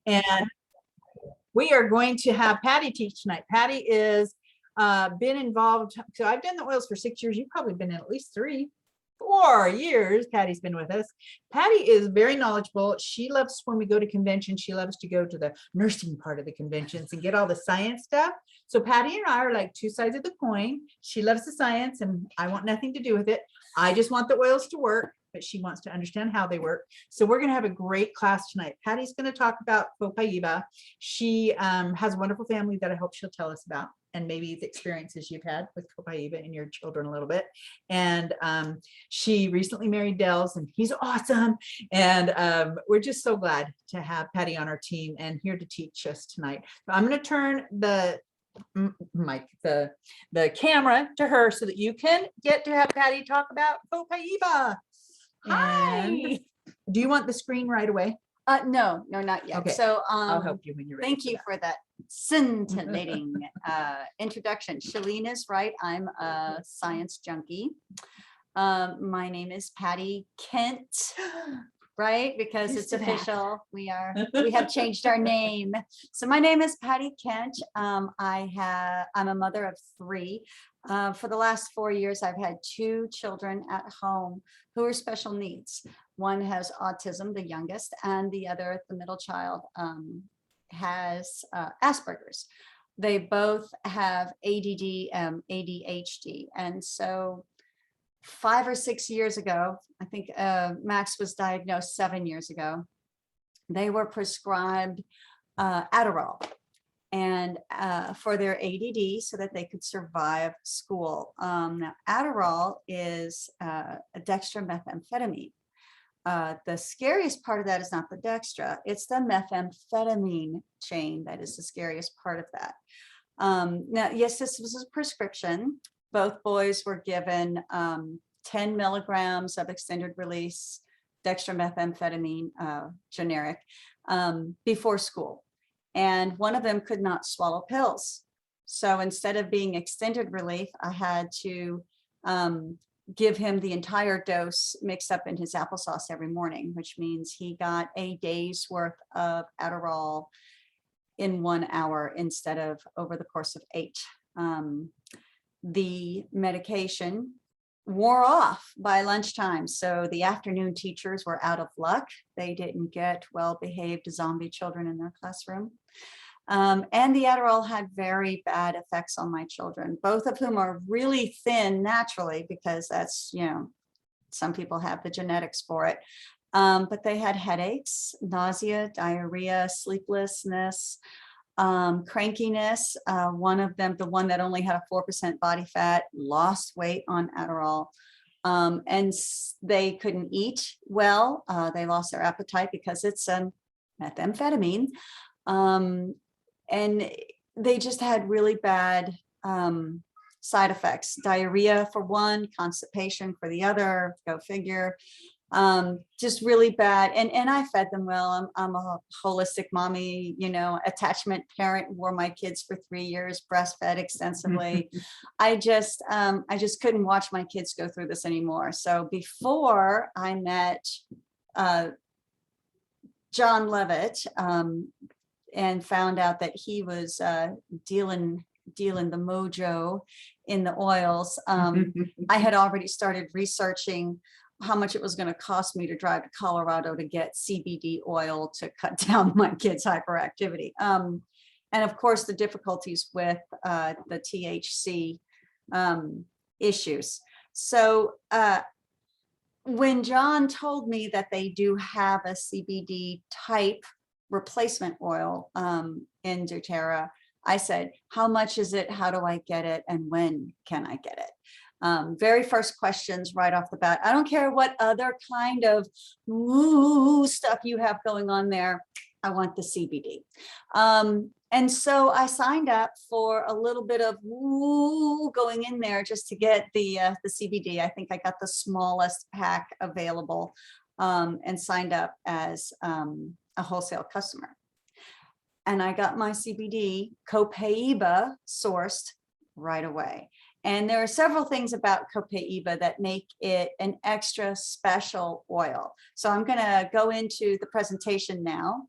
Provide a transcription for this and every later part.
And we are going to have Patti teach tonight. Patti is been involved. So I've done the oils for 6 years. You've probably been in at least 4 years. Patti's been with us. Patti is very knowledgeable. She loves when we go to conventions. She loves to go to the nursing part of the conventions and get all the science stuff. So Patti and I are like two sides of the coin. She loves the science and I want nothing to do with it. I just want the oils to work, but she wants to understand how they work. So we're going to have a great class tonight. Patti's going to talk about Copaiba. She has a wonderful family that I hope she'll tell us about, and maybe the experiences you've had with Copaiba and your children a little bit. And she recently married Dels, and he's awesome. And we're just so glad to have Patti on our team and here to teach us tonight. So I'm going to turn the camera to her so that you can get to have Patti talk about Copaiba. Hi. Do you want the screen right away? No, not yet. Okay. So I'll help you when you're ready. Thank you for that scintillating introduction. Shalene is right. I'm a science junkie. My name is Patti Kent, right? Because it's official. We have changed our name. So my name is Patti Kent. I'm a mother of 3. For the last 4 years, I've had 2 children at home who are special needs. One has autism, the youngest, and the other, the middle child, has Asperger's. They both have ADD and ADHD. And so 5 or 6 years ago, I think Max was diagnosed 7 years ago, they were prescribed Adderall and for their ADD so that they could survive school. Now, Adderall is a dextromethamphetamine. The scariest part of that is not the dextra, it's the methamphetamine chain that is the scariest part of that. Now, yes, this was a prescription. Both boys were given 10 milligrams of extended release dextromethamphetamine, generic, before school. And one of them could not swallow pills. So instead of being extended relief, I had to give him the entire dose mixed up in his applesauce every morning, which means he got a day's worth of Adderall in 1 hour instead of over the course of 8. The medication wore off by lunchtime. So the afternoon teachers were out of luck. They didn't get well-behaved zombie children in their classroom. And the Adderall had very bad effects on my children, both of whom are really thin naturally, because that's, some people have the genetics for it. But they had headaches, nausea, diarrhea, sleeplessness, crankiness. One of them, the one that only had a 4% body fat, lost weight on Adderall. And they couldn't eat well. They lost their appetite because it's methamphetamine. And they just had really bad side effects. Diarrhea for one, constipation for the other, go figure. Just really bad. And I fed them well. I'm a holistic mommy, attachment parent, wore my kids for 3 years, breastfed extensively. I just couldn't watch my kids go through this anymore. So before I met John Levitt, and found out that he was dealing the mojo in the oils, I had already started researching how much it was going to cost me to drive to Colorado to get CBD oil to cut down my kids' hyperactivity. And of course, the difficulties with the THC issues. So when John told me that they do have a CBD type replacement oil in doTERRA, I said, how much is it? How do I get it? And when can I get it? Very first questions right off the bat. I don't care what other kind of stuff you have going on there. I want the CBD. And so I signed up for a little bit of going in there just to get the CBD. I think I got the smallest pack available and signed up as a wholesale customer. And I got my CBD Copaiba sourced right away. And there are several things about Copaiba that make it an extra special oil. So I'm going to go into the presentation now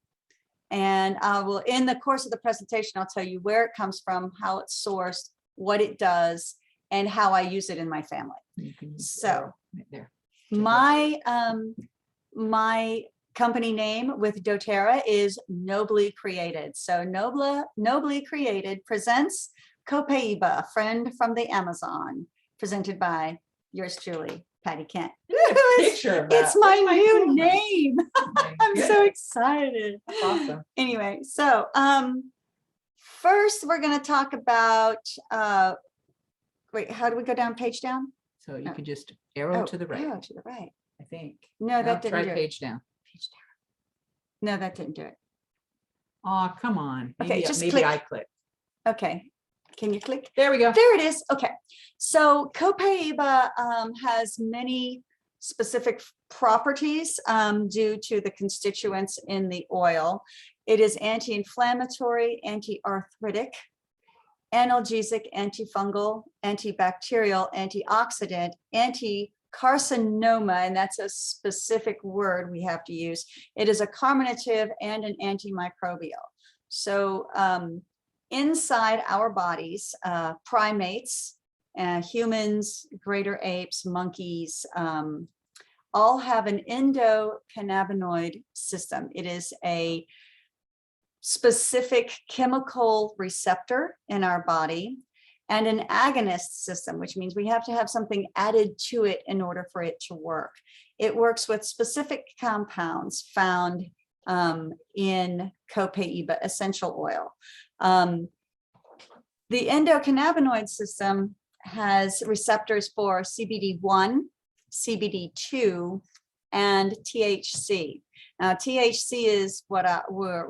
And I will, in the course of the presentation, I'll tell you where it comes from, how it's sourced, what it does, and how I use it in my family. You can use the So, arrow right there. My company name with doTERRA is Nobly Created. So Nobly Created presents Copaiba, friend from the Amazon, presented by yours truly, Patti Kent. Picture of It's that. my Where's new camera? name. Oh my I'm so goodness. excited. That's awesome. Anyway, so first we're going to talk about, wait, how do we go down, page down? So you can just arrow to the right, Arrow to the right. I think. No, Now that try didn't do it. page down. Page down. No, that didn't do it. Oh, come on. Okay, Maybe, just maybe click. I click. Okay, can you click? There we go. There it is. Okay, so Copaiba has many specific properties due to the constituents in the oil. It is anti-inflammatory, anti-arthritic, analgesic, antifungal, antibacterial, antioxidant, anti-carcinoma, and that's a specific word we have to use. It is a carminative and an antimicrobial. So inside our bodies, primates, humans, greater apes, monkeys, all have an endocannabinoid system. It is a specific chemical receptor in our body and an agonist system, which means we have to have something added to it in order for it to work. It works with specific compounds found in Copaiba essential oil. The endocannabinoid system has receptors for CBD1, CBD2, and THC. Now, THC is what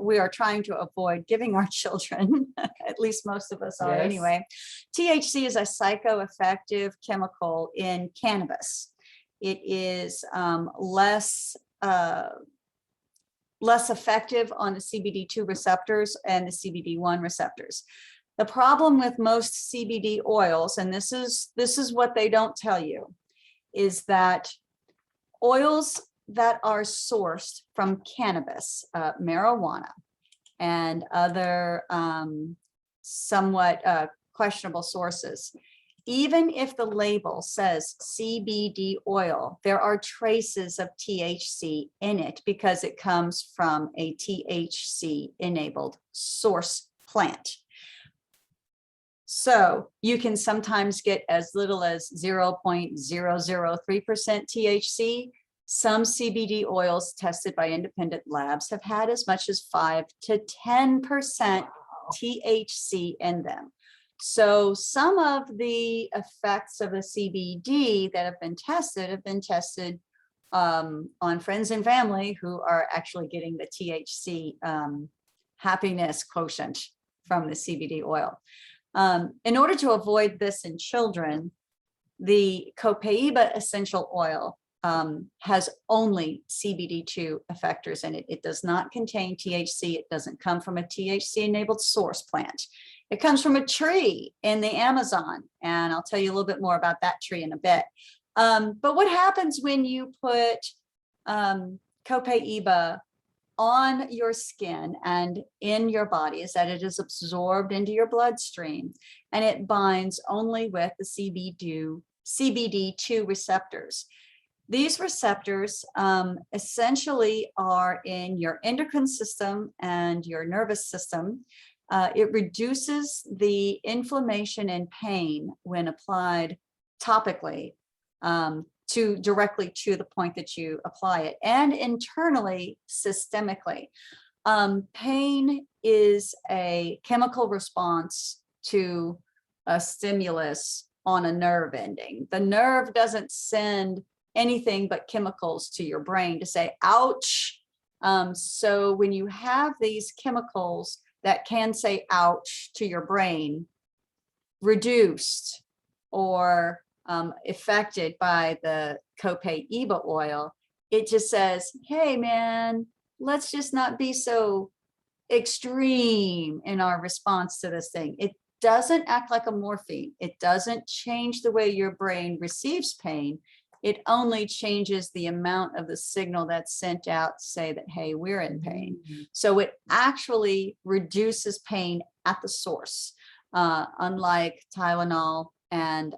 we are trying to avoid giving our children, at least most of us are anyway. THC is a psychoactive chemical in cannabis. It is less effective on the CBD2 receptors and the CBD1 receptors. The problem with most CBD oils, and this is what they don't tell you, is that oils that are sourced from cannabis, marijuana, and other somewhat questionable sources, even if the label says CBD oil, there are traces of THC in it because it comes from a THC-enabled source plant. So you can sometimes get as little as 0.003% THC. Some CBD oils tested by independent labs have had as much as 5 to 10% THC in them. So some of the effects of the CBD that have been tested on friends and family who are actually getting the THC happiness quotient from the CBD oil. In order to avoid this in children, the Copaiba essential oil has only CBD2 effectors in it. It does not contain THC. It doesn't come from a THC-enabled source plant. It comes from a tree in the Amazon, and I'll tell you a little bit more about that tree in a bit. But what happens when you put Copaiba on your skin and in your body is that it is absorbed into your bloodstream, and it binds only with the CBD2 receptors. These receptors essentially are in your endocrine system and your nervous system. It reduces the inflammation and pain when applied topically directly to the point that you apply it, and internally, systemically. Pain is a chemical response to a stimulus on a nerve ending. The nerve doesn't send anything but chemicals to your brain to say, ouch. So when you have these chemicals that can say ouch to your brain reduced or affected by the Copaiba oil, it just says, hey man, let's just not be so extreme in our response to this thing. It doesn't act like a morphine. It doesn't change the way your brain receives pain. It only changes the amount of the signal that's sent out to say that, hey, we're in pain. So it actually reduces pain at the source, unlike Tylenol and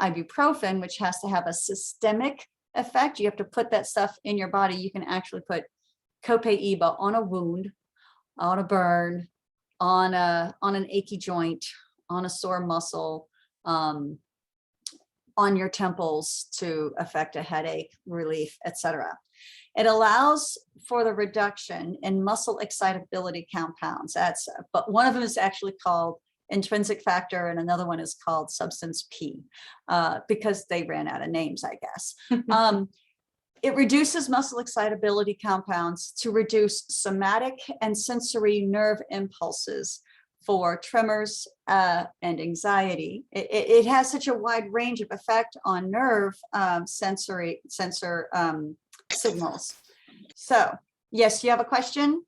ibuprofen, which has to have a systemic effect. You have to put that stuff in your body. You can actually put Copaiba on a wound, on a burn, on an achy joint, on a sore muscle, on your temples to affect a headache, relief, etc. It allows for the reduction in muscle excitability compounds. But one of them is actually called intrinsic factor, and another one is called substance P, because they ran out of names, I guess. It reduces muscle excitability compounds to reduce somatic and sensory nerve impulses for tremors and anxiety. It has such a wide range of effect on nerve sensor signals. So, yes, you have a question?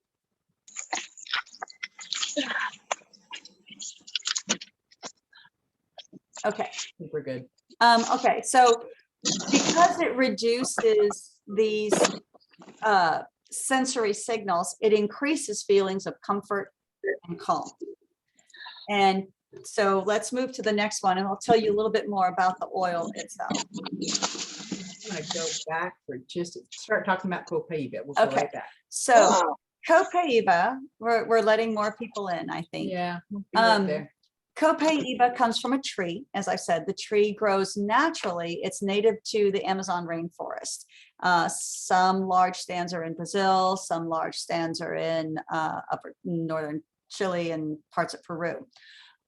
Okay. I think we're good. Okay, so because it reduces these sensory signals, it increases feelings of comfort and calm. And so let's move to the next one, and I'll tell you a little bit more about the oil itself. I'm gonna go back for just start talking about Copaiba. We'll go Okay. right back. So Copaiba, we're letting more people in, I think. Yeah. We'll be right there. Copaiba comes from a tree. As I said, the tree grows naturally. It's native to the Amazon rainforest. Some large stands are in Brazil, some large stands are in upper northern Chile and parts of Peru.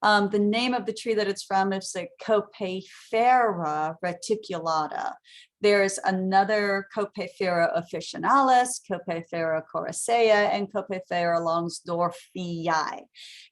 The name of the tree that it's from is the Copaifera reticulata. There's another Copaifera officinalis, Copaifera coraceae, and Copaifera longsdorffii.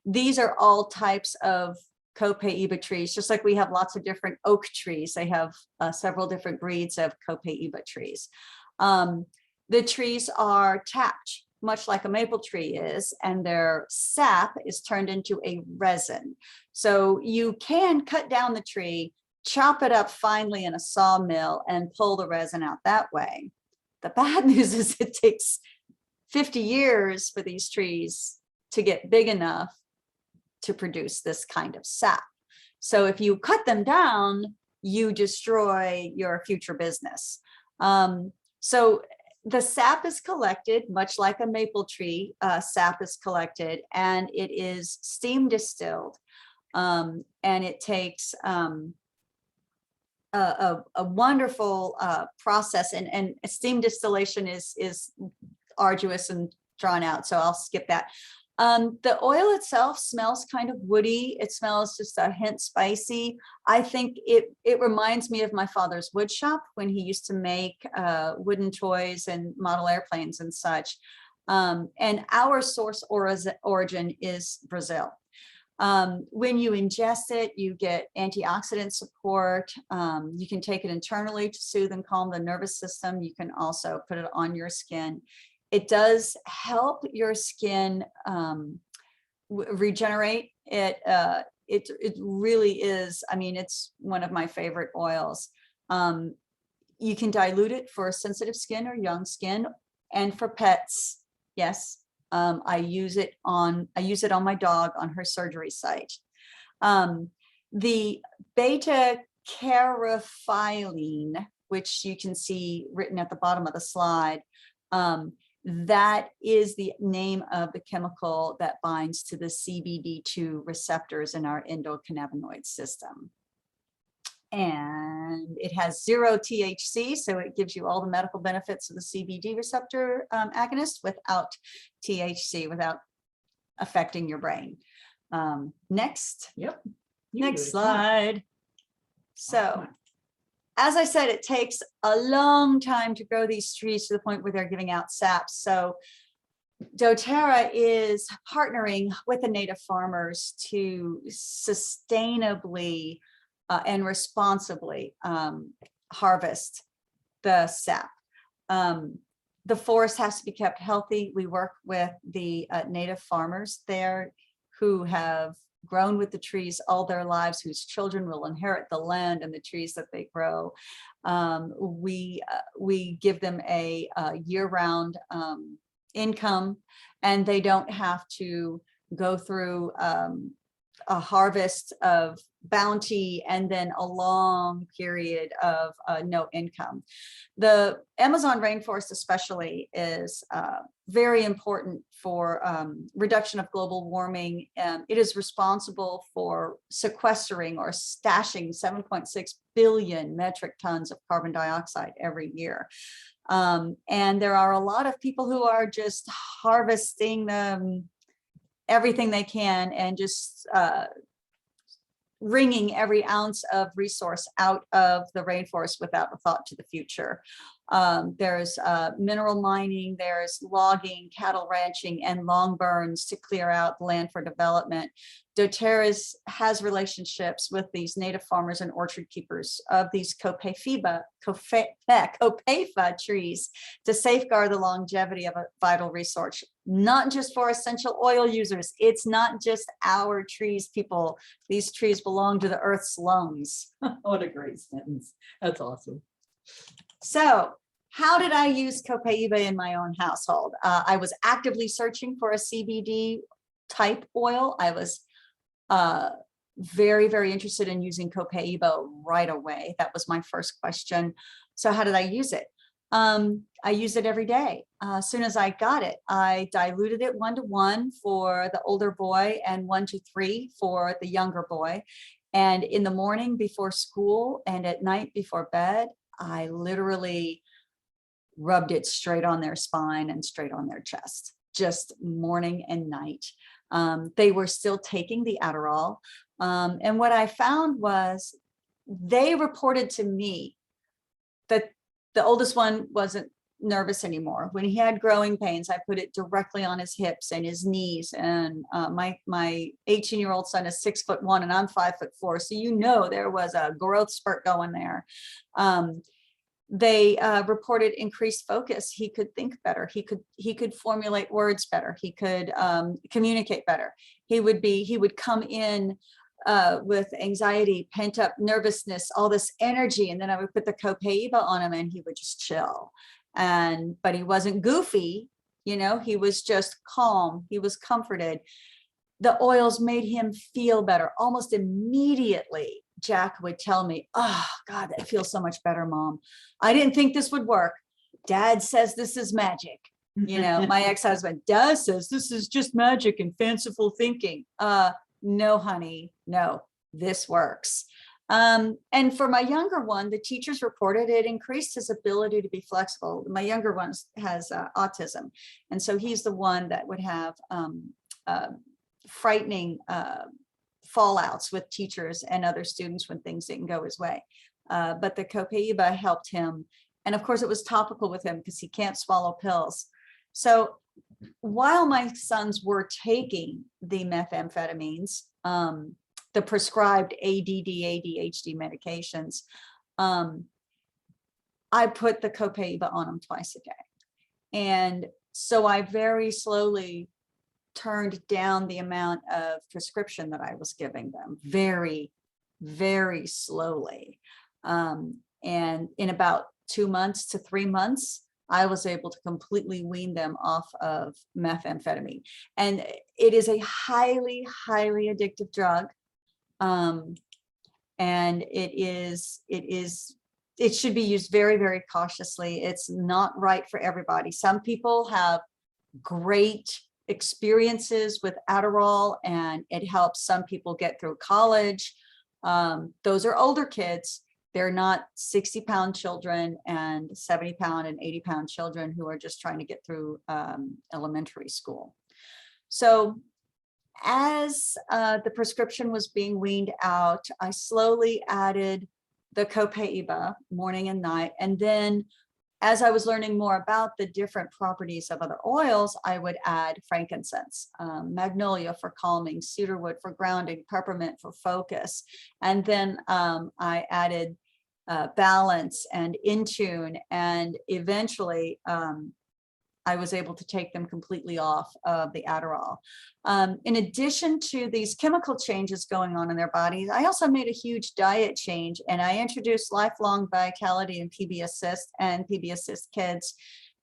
These are all types of Copaiba trees, just like we have lots of different oak trees. They have several different breeds of Copaiba trees. The trees are tapped, much like a maple tree is, and their sap is turned into a resin. So you can cut down the tree, chop it up finely in a sawmill, and pull the resin out that way. The bad news is it takes 50 years for these trees to get big enough to produce this kind of sap. So if you cut them down, you destroy your future business. So the sap is collected, much like a maple tree, sap is collected, and it is steam distilled. And it takes a wonderful process, and steam distillation is arduous and drawn out, so I'll skip that. The oil itself smells kind of woody. It smells just a hint spicy. I think it reminds me of my father's wood shop when he used to make wooden toys and model airplanes and such. And our source origin is Brazil. When you ingest it, you get antioxidant support. You can take it internally to soothe and calm the nervous system. You can also put it on your skin. It does help your skin regenerate. It really is. I mean, it's one of my favorite oils. You can dilute it for sensitive skin or young skin, and for pets. Yes, I use it on my dog on her surgery site. The beta carotene, which you can see written at the bottom of the slide, that is the name of the chemical that binds to the CBD2 receptors in our endocannabinoid system. And it has 0 THC, so it gives you all the medical benefits of the CBD receptor agonist without THC, without affecting your brain. Next. Yep. Next slide. So, as I said, it takes a long time to grow these trees to the point where they're giving out sap. So doTERRA is partnering with the native farmers to sustainably and responsibly harvest the sap. The forest has to be kept healthy. We work with the native farmers there who have grown with the trees all their lives, whose children will inherit the land and the trees that they grow. We give them a year-round income, and they don't have to go through a harvest of bounty and then a long period of no income. The Amazon rainforest especially is very important for reduction of global warming. It is responsible for sequestering or stashing 7.6 billion metric tons of carbon dioxide every year. And there are a lot of people who are just harvesting everything they can and just wringing every ounce of resource out of the rainforest without a thought to the future. There's mineral mining, there's logging, cattle ranching, and long burns to clear out land for development. doTERRA has relationships with these native farmers and orchard keepers of these Copaiba trees to safeguard the longevity of a vital resource, not just for essential oil users. It's not just our trees, people. These trees belong to the earth's lungs. What a great sentence. That's awesome. So how did I use Copaiba in my own household? I was actively searching for a CBD type oil. I was very, very interested in using Copaiba right away. That was my first question. So how did I use it? I use it every day. As soon as I got it, I diluted it 1:1 for the older boy and 1:3 for the younger boy. And in the morning before school and at night before bed, I literally rubbed it straight on their spine and straight on their chest, just morning and night. They were still taking the Adderall. And what I found was they reported to me that the oldest one wasn't nervous anymore. When he had growing pains, I put it directly on his hips and his knees. And my 18-year-old son is 6'1" and I'm 5'4". So you know there was a growth spurt going there. They reported increased focus. He could think better. He could formulate words better. He could communicate better. He would come in with anxiety, pent up nervousness, all this energy, and then I would put the Copaiba on him, and he would just chill. But he wasn't goofy, you know. He was just calm. He was comforted. The oils made him feel better almost immediately. Jack would tell me, "Oh God, that feels so much better, Mom. I didn't think this would work. Dad says this is magic." You know, my ex-husband, Dad says this is just magic and fanciful thinking. No, honey, no, this works. And for my younger one, the teachers reported it increased his ability to be flexible. My younger one has autism. And so he's the one that would have frightening fallouts with teachers and other students when things didn't go his way. But the Copaiba helped him. And of course it was topical with him because he can't swallow pills. So while my sons were taking the methamphetamines, the prescribed ADD, ADHD medications, I put the Copaiba on them twice a day. And so I very slowly turned down the amount of prescription that I was giving them, very, very slowly. And in about 2 months to 3 months, I was able to completely wean them off of methamphetamine. And it is a highly, highly addictive drug. And it should be used very, very cautiously. It's not right for everybody. Some people have great experiences with Adderall and it helps some people get through college. Those are older kids. They're not 60-pound children and 70-pound and 80-pound children who are just trying to get through elementary school. So as the prescription was being weaned out, I slowly added the Copaiba morning and night. And then as I was learning more about the different properties of other oils, I would add frankincense, magnolia for calming, cedarwood for grounding, peppermint for focus. And then I added balance and in tune. And eventually I was able to take them completely off of the Adderall. In addition to these chemical changes going on in their bodies, I also made a huge diet change, and I introduced lifelong vitality and PB Assist and PB Assist kids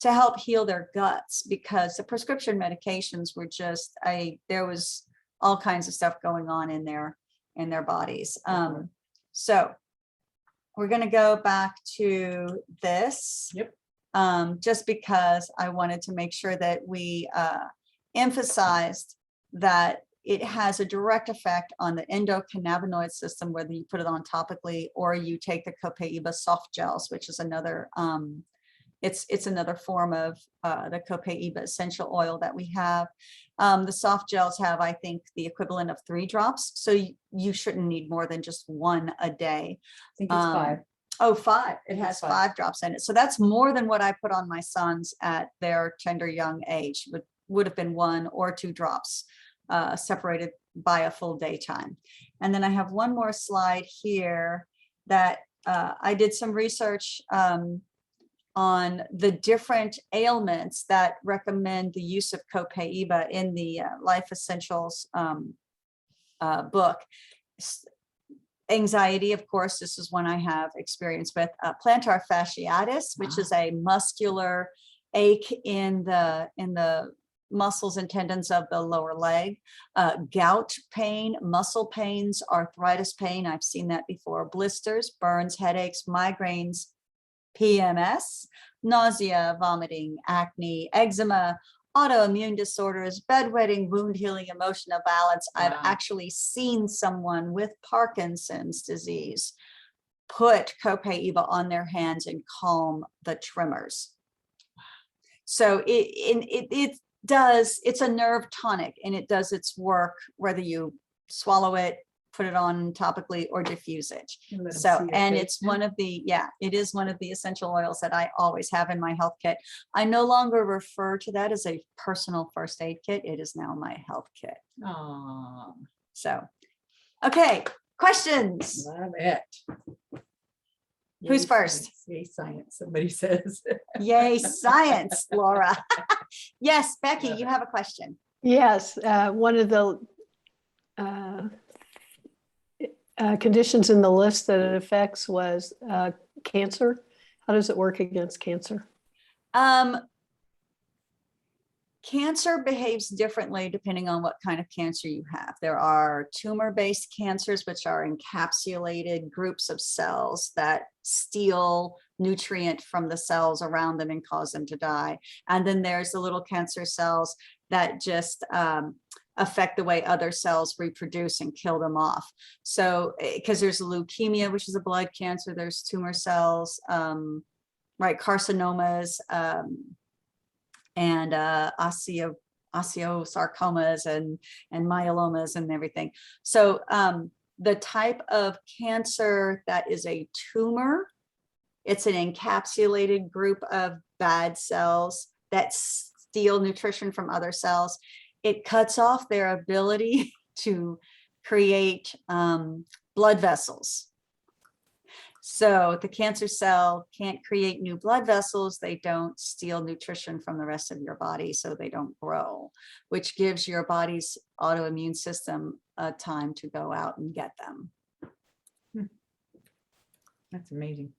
to help heal their guts, because the prescription medications were just, there was all kinds of stuff going on in their bodies. So we're going to go back to this. Yep. Just because I wanted to make sure that we emphasized that it has a direct effect on the endocannabinoid system, whether you put it on topically or you take the Copaiba soft gels, which is another, it's another form of the Copaiba essential oil that we have. The soft gels have, I think, the equivalent of 3 drops. So you shouldn't need more than just 1 a day. I think it's 5. Oh, 5. It has It's 5 drops in it. So that's more than what I put on my sons at their tender young age. Would have been 1 or 2 drops separated by a full daytime. And then I have one more slide here that I did some research on the different ailments that recommend the use of Copaiba in the Life Essentials book. Anxiety, of course, this is one I have experience with. Plantar fasciitis, which is a muscular ache in the muscles and tendons of the lower leg. Gout pain, muscle pains, arthritis pain, I've seen that before. Blisters, burns, headaches, migraines, PMS, nausea, vomiting, acne, eczema, autoimmune disorders, bedwetting, wound healing, emotional balance. I've actually seen someone with Parkinson's disease put Copaiba on their hands and calm the tremors. So it does, it's a nerve tonic, and it does its work whether you swallow it, put it on topically, or diffuse it. So, and it's one of the, it is one of the essential oils that I always have in my health kit. I no longer refer to that as a personal first aid kit. It is now my health kit. So, okay, questions? Love it. Who's Yay, first? science. Yay, science, somebody says. Yay, science, Laura. Yes, Becky, you have a question. Yes, one of the conditions in the list that it affects was cancer. How does it work against cancer? Cancer behaves differently depending on what kind of cancer you have. There are tumor-based cancers, which are encapsulated groups of cells that steal nutrient from the cells around them and cause them to die. And then there's the little cancer cells that just affect the way other cells reproduce and kill them off. So, because there's leukemia, which is a blood cancer, there's tumor cells, right, carcinomas, and osteosarcomas and myelomas and everything. So the type of cancer that is a tumor, it's an encapsulated group of bad cells that steal nutrition from other cells. It cuts off their ability to create blood vessels. So the cancer cell can't create new blood vessels. They don't steal nutrition from the rest of your body, so they don't grow, which gives your body's autoimmune system a time to go out and get them. That's amazing.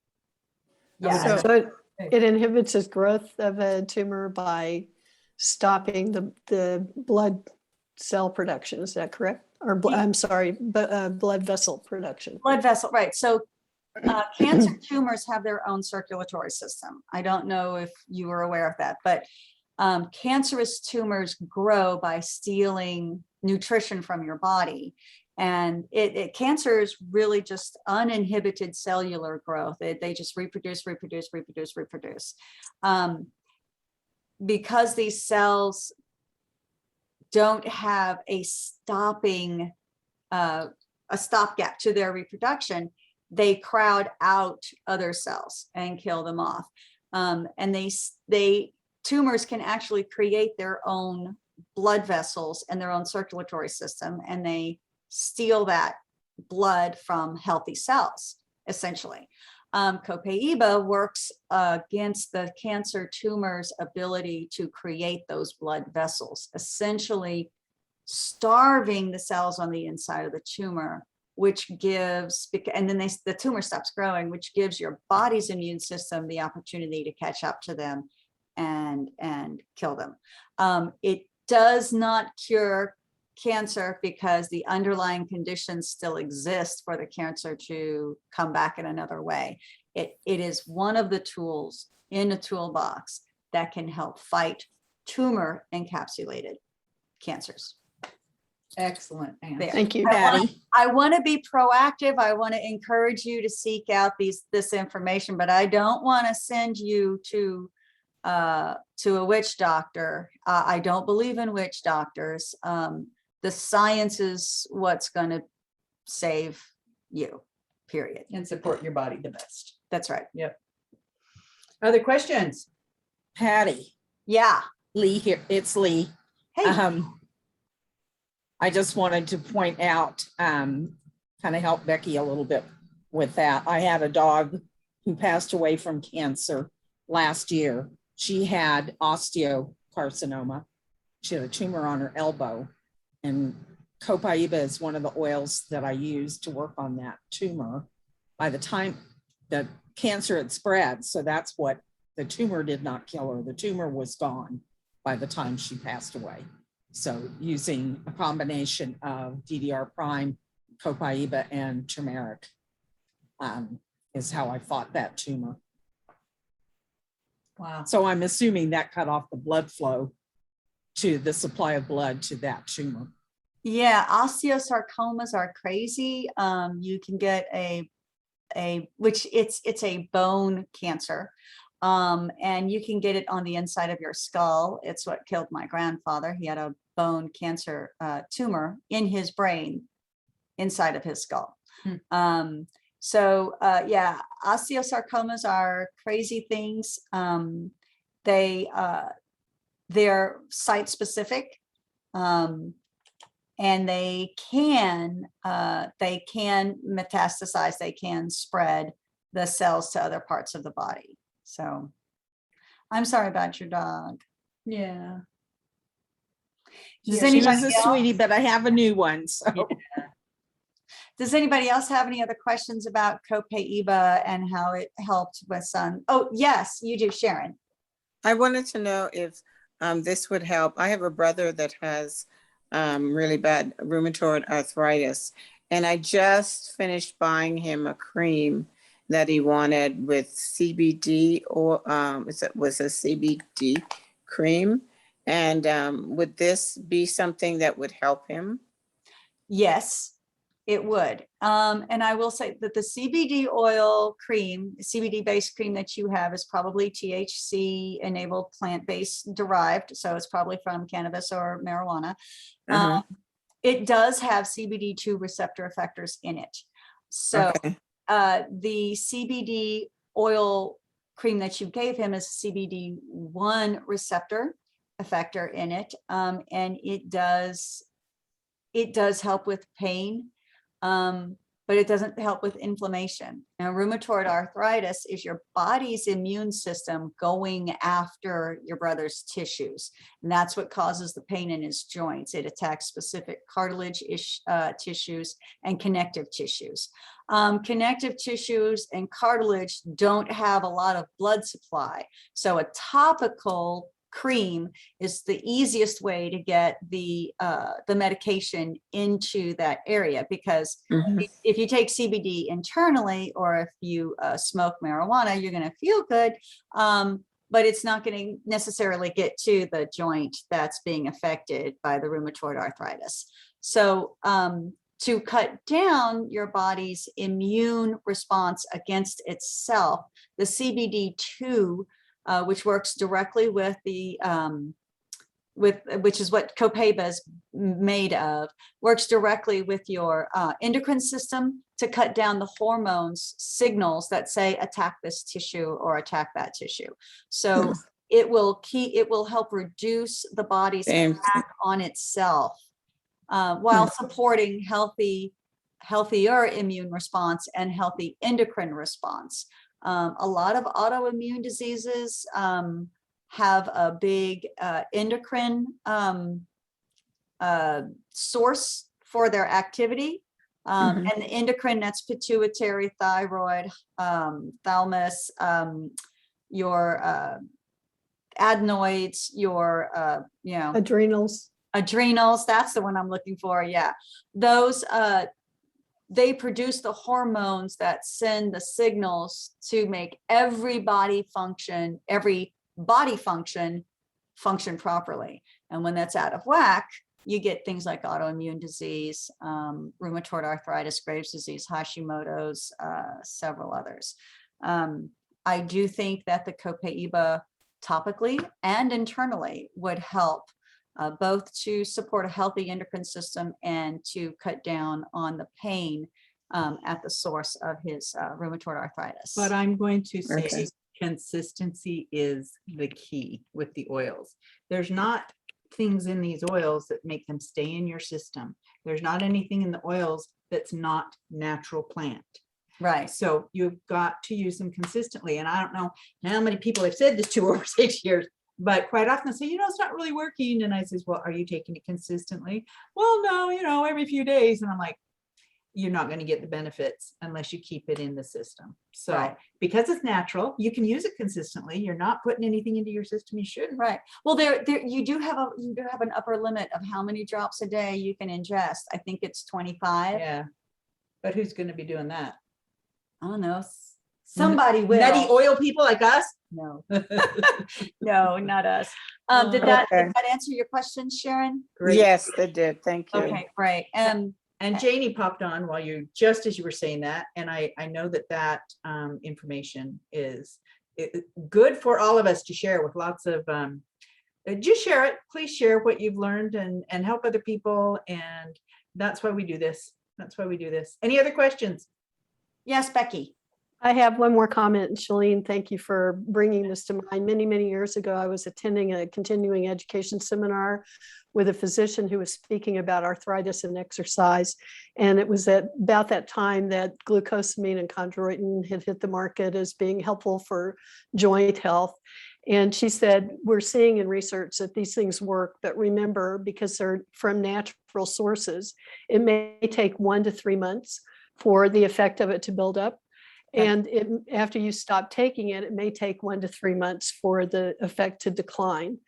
Yeah. So it inhibits the growth of a tumor by stopping the blood cell production. Is that correct? Or I'm sorry, but blood vessel production. Blood vessel, right. So cancer tumors have their own circulatory system. I don't know if you were aware of that, but cancerous tumors grow by stealing nutrition from your body. And cancer is really just uninhibited cellular growth. They just reproduce. Because these cells don't have a stopping, a stopgap to their reproduction, they crowd out other cells and kill them off. And tumors can actually create their own blood vessels and their own circulatory system, and they steal that blood from healthy cells, essentially. Copaiba works against the cancer tumor's ability to create those blood vessels, essentially starving the cells on the inside of the tumor, which gives, and then the tumor stops growing, which gives your body's immune system the opportunity to catch up to them and kill them. It does not cure cancer because the underlying conditions still exist for the cancer to come back in another way. It is one of the tools in a toolbox that can help fight tumor encapsulated cancers. Excellent. There. Thank you. Patti. I want to be proactive. I want to encourage you to seek out this information, but I don't want to send you to a witch doctor. I don't believe in witch doctors. The science is what's going to save you, period. And support your body the best. That's right. Yep. Other questions? Patti, Yeah. Lee here. It's Lee. Hey. I just wanted to point out, kind of help Becky a little bit with that. I had a dog who passed away from cancer last year. She had osteocarcinoma. She had a tumor on her elbow, and Copaiba is one of the oils that I use to work on that tumor. By the time the cancer had spread, so that's what the tumor did not kill her. The tumor was gone by the time she passed away. So using a combination of DDR prime, Copaiba, and turmeric is how I fought that tumor. Wow. So I'm assuming that cut off the blood flow to the supply of blood to that tumor. Yeah, osteosarcomas are crazy. You can get which it's a bone cancer. And you can get it on the inside of your skull. It's what killed my grandfather. He had a bone cancer tumor in his brain inside of his skull. Yeah, osteosarcomas are crazy things. They're site specific, and they can metastasize. They can spread the cells to other parts of the body. So I'm sorry about your dog. Yeah. Does She was anybody a sweetie, but I have a new one. So Does anybody else have any other questions about Copaiba and how it helped with son? Oh, yes, you do, Sharon. I wanted to know if this would help. I have a brother that has really bad rheumatoid arthritis, and I just finished buying him a cream that he wanted with CBD, or it was a CBD cream. And would this be something that would help him? Yes, it would. And I will say that the CBD oil cream, CBD-based cream that you have is probably THC-enabled plant-based derived. So it's probably from cannabis or marijuana. It does have CBD2 receptor effectors in it. So Okay. the CBD oil cream that you gave him is CBD1 receptor effector in it. And it does help with pain, but it doesn't help with inflammation. Now, rheumatoid arthritis is your body's immune system going after your brother's tissues. And that's what causes the pain in his joints. It attacks specific cartilage tissues and connective tissues. Connective tissues and cartilage don't have a lot of blood supply. So a topical cream is the easiest way to get the medication into that area, because if you take CBD internally, or if you smoke marijuana, you're going to feel good, but it's not going to necessarily get to the joint that's being affected by the rheumatoid arthritis. So to cut down your body's immune response against itself, the CBD2, which works directly with the which is what Copaiba is made of, works directly with your endocrine system to cut down the hormones signals that say attack this tissue or attack that tissue. So it will help reduce the body's attack on itself while supporting healthy healthier immune response and healthy endocrine response. A lot of autoimmune diseases have a big endocrine source for their activity. And the endocrine, that's pituitary, thyroid, thalamus, your adenoids, your, Adrenals. that's the one I'm looking for. Yeah. Those, they produce the hormones that send the signals to make every body function properly. And when that's out of whack, you get things like autoimmune disease, rheumatoid arthritis, Graves' disease, Hashimoto's, several others. I do think that the Copaiba topically and internally would help both to support a healthy endocrine system and to cut down on the pain at the source of his rheumatoid arthritis. But I'm going to say Okay. consistency is the key with the oils. There's not things in these oils that make them stay in your system. There's not anything in the oils that's not natural plant. Right. So you've got to use them consistently. And I don't know how many people have said this to over 6 years, but quite often they say, it's not really working. And I says, well, are you taking it consistently? Well, no, every few days. And I'm like, you're not going to get the benefits unless you keep it in the system. So Right. because it's natural, you can use it consistently. You're not putting anything into your system you shouldn't. Right. Well, there you do have an upper limit of how many drops a day you can ingest. I think it's 25. Yeah. But who's going to be doing that? I don't know. Somebody will. Nutty oil people like us? No, no, not us. Did that answer your question, Sharon? Great. Yes, they did. Thank you. Okay, great. And Janie popped on while just as you were saying that. And I know that information is good for all of us to share with lots of, just share it. Please share what you've learned and help other people. And that's why we do this. Any other questions? Yes, Becky. I have one more comment, and Shalene, thank you for bringing this to mind. Many, many years ago, I was attending a continuing education seminar with a physician who was speaking about arthritis and exercise. And it was at about that time that glucosamine and chondroitin had hit the market as being helpful for joint health. And she said, we're seeing in research that these things work, but remember, because they're from natural sources, it may take 1 to 3 months for the effect of it to build up. And after you stop taking it, it may take 1 to 3 months for the effect to decline.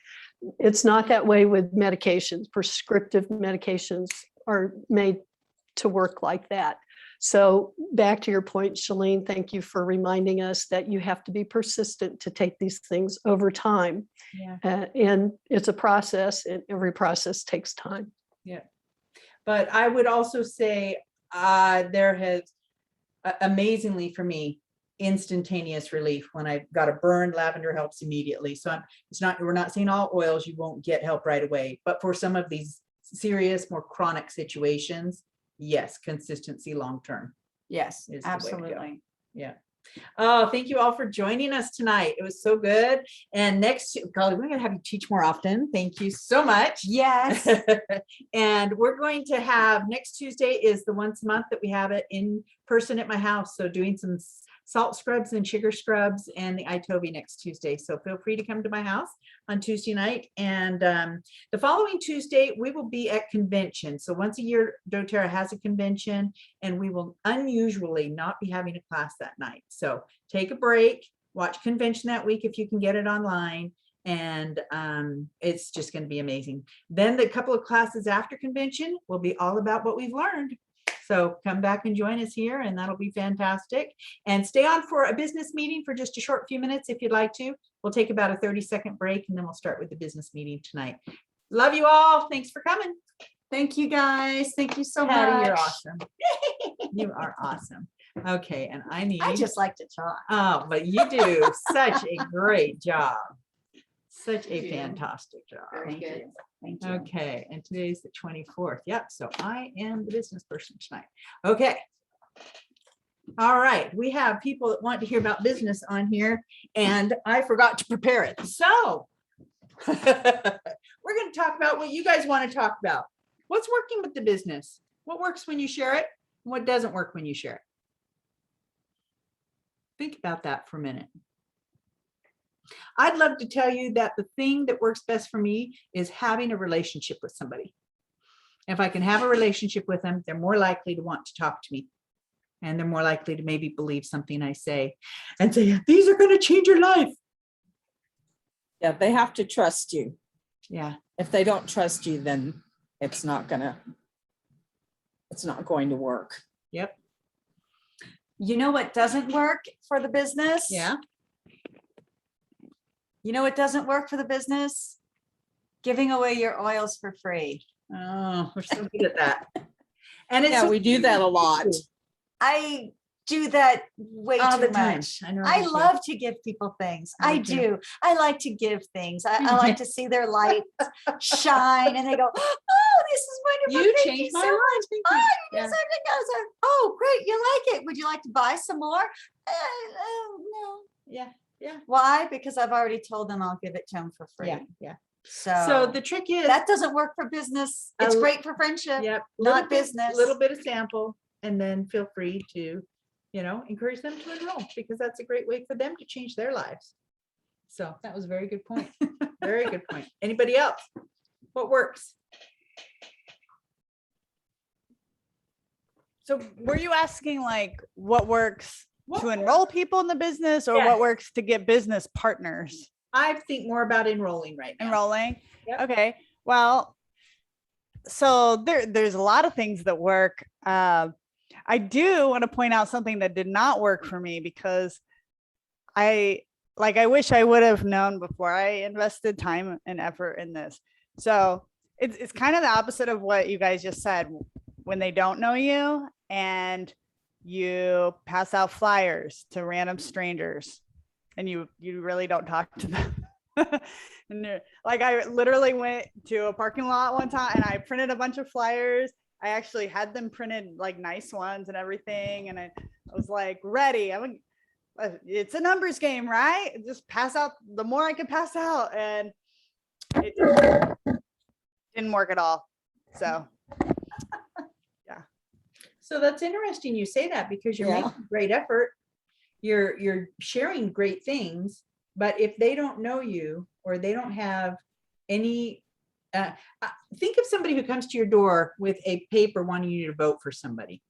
It's not that way with medications. Prescriptive medications are made to work like that. So back to your point, Shalene, thank you for reminding us that you have to be persistent to take these things over time. Yeah. And it's a process, and every process takes time. Yeah. But I would also say there has amazingly for me instantaneous relief when I got a burn. Lavender helps immediately. So we're not saying all oils you won't get help right away, but for some of these serious, more chronic situations, yes, consistency long term. Yes, Is the way to go. absolutely. Yeah. Oh, thank you all for joining us tonight. It was so good. And golly, we're going to have you teach more often. Thank you so much. Yes. And we're going to have next Tuesday is the once a month that we have it in person at my house. So doing some salt scrubs and sugar scrubs and the iTovi next Tuesday. So feel free to come to my house on Tuesday night. And the following Tuesday, we will be at convention. So once a year, doTERRA has a convention, and we will unusually not be having a class that night. So take a break, watch convention that week if you can get it online. And it's just going to be amazing. Then the couple of classes after convention will be all about what we've learned. So come back and join us here, and that'll be fantastic. And stay on for a business meeting for just a short few minutes if you'd like to. We'll take about a 30-second break, and then we'll start with the business meeting tonight. Love you all. Thanks for coming. Thank you, guys. Thank you so Patti, much. you're awesome. You are awesome. Okay, and I just like to talk. Oh, but you do such a great job. Such a fantastic job. Thank you. Thank you. Okay, and today's the 24th. Yep, so I am the business person tonight. Okay. All right, we have people that want to hear about business on here, and I forgot to prepare it. So we're going to talk about what you guys want to talk about. What's working with the business? What works when you share it? What doesn't work when you share it? Think about that for a minute. I'd love to tell you that the thing that works best for me is having a relationship with somebody. If I can have a relationship with them, they're more likely to want to talk to me. And they're more likely to maybe believe something I say and say, these are going to change your life. Yeah, they have to trust you. Yeah. If they don't trust you, then it's not going to work. Yep. You know what doesn't work for the business? Yeah. You know what doesn't work for the business? Giving away your oils for free. Oh, we're so good at that. And it's Yeah, so we do that a lot. I do that way all too the time. much. I know. I you do. love to give people things. Me I too. do. I like to give things. I like to see their light shine and they go, oh, this is wonderful. You Thank changed you my so life. much. Thank Oh, you. you Yeah. did something else. Oh, great. You like it. Would you like to buy some more? No. Yeah. Yeah. Why? Because I've already told them I'll give it to them for free. Yeah. Yeah. So, So the trick is that doesn't work for business. It's Oh, great for friendship. yep, not business. Little bit of sample, and then feel free to, encourage them to enroll, because that's a great way for them to change their lives. So that was a very good point. Very good point. Anybody else? What works? So were you asking like what works What to enroll people in the business, or Yes. what works to get business partners I think more about enrolling right now. enrolling? Yep. Okay. Well, so there's a lot of things that work. I do want to point out something that did not work for me, because I wish I would have known before I invested time and effort in this. So it's kind of the opposite of what you guys just said. When they don't know you and you pass out flyers to random strangers and you really don't talk to them. And like, I literally went to a parking lot one time and I printed a bunch of flyers. I actually had them printed, like nice ones and everything. And I was like, ready. It's a numbers game, right? Just pass out the more I could pass out. And it didn't work at all. So So that's interesting you say that, because you're Yeah. making great effort. You're sharing great things, but if they don't know you, or they don't have any, think of somebody who comes to your door with a paper wanting you to vote for somebody.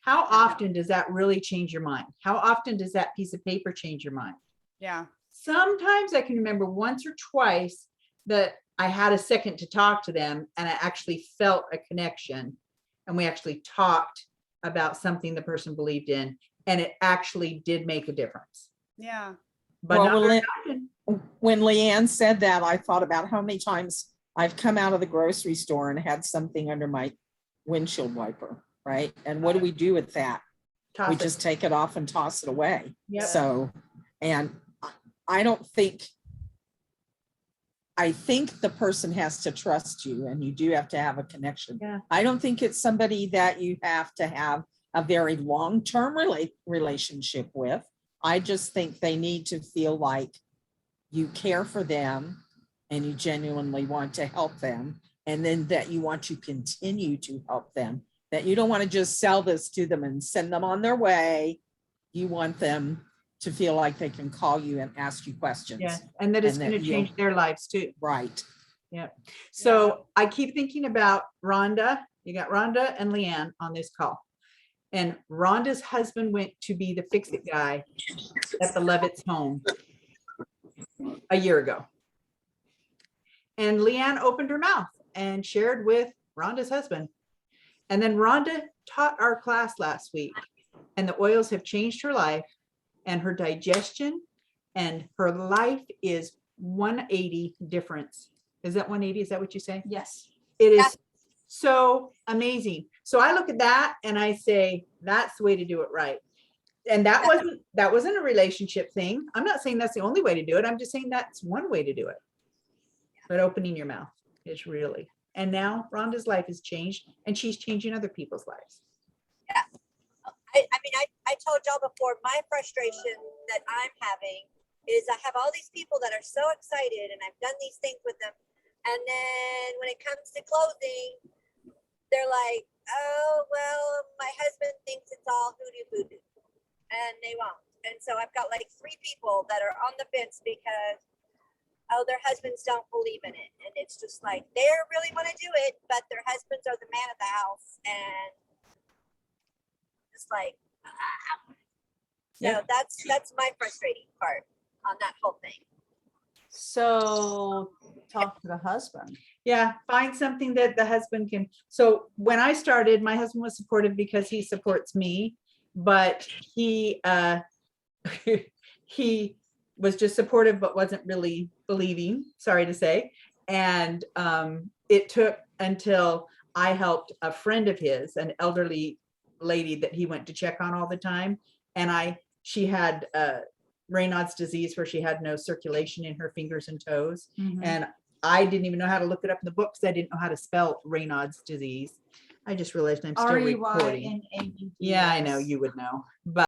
How often does that really change your mind? How often does that piece of paper change your mind? yeah. Sometimes I can remember once or twice that I had a second to talk to them and I actually felt a connection, and we actually talked about something the person believed in, and it actually did make a difference. Yeah. But Well, not when very Lynn- often. When Leanne said that, I thought about how many times I've come out of the grocery store and had something under my windshield wiper, right? And what do we do with that? Toss We it. just take it off and toss it away. Yep. So, and I think the person has to trust you, and you do have to have a connection. Yeah. I don't think it's somebody that you have to have a very long-term relationship with. I just think they need to feel like you care for them and you genuinely want to help them, and then that you want to continue to help them, that you don't want to just sell this to them and send them on their way. You want them to feel like they can call you and ask you questions. Yeah, and that it's And that going to you'll- change their lives too. Right. So I keep thinking about Rhonda. You got Rhonda and Leanne on this call. And Rhonda's husband went to be the fix-it guy at the Levitt's home a year ago. And Leanne opened her mouth and shared with Rhonda's husband. And then Rhonda taught our class last week, and the oils have changed her life and her digestion, and her life is 180 difference. Is that 180? Is that what you say? Yes. It is so amazing. So I look at that and I say, that's the way to do it right. And that wasn't a relationship thing. I'm not saying that's the only way to do it. I'm just saying that's one way to do it. But opening your mouth is really. And now Rhonda's life has changed, and she's changing other people's lives. I told y'all before, my frustration that I'm having is I have all these people that are so excited and I've done these things with them. And then when it comes to closing, they're like, oh, well, my husband thinks it's all hoodoo voodoo, and they won't. And so I've got like 3 people that are on the fence because, oh, their husbands don't believe in it. And it's just like, they really want to do it, but their husbands are the man of the house. And just like, so Yeah. that's my frustrating part on that whole thing. So talk to the husband. Yeah, find something that the husband can. So when I started, my husband was supportive because he supports me, but he he was just supportive, but wasn't really believing, sorry to say. And it took until I helped a friend of his, an elderly lady that he went to check on all the time. And she had Raynaud's disease where she had no circulation in her fingers and toes. And I didn't even know how to look it up in the books. I didn't know how to spell Raynaud's disease. I just realized I'm still recording. REYNAUD. Yeah, I know you would know, but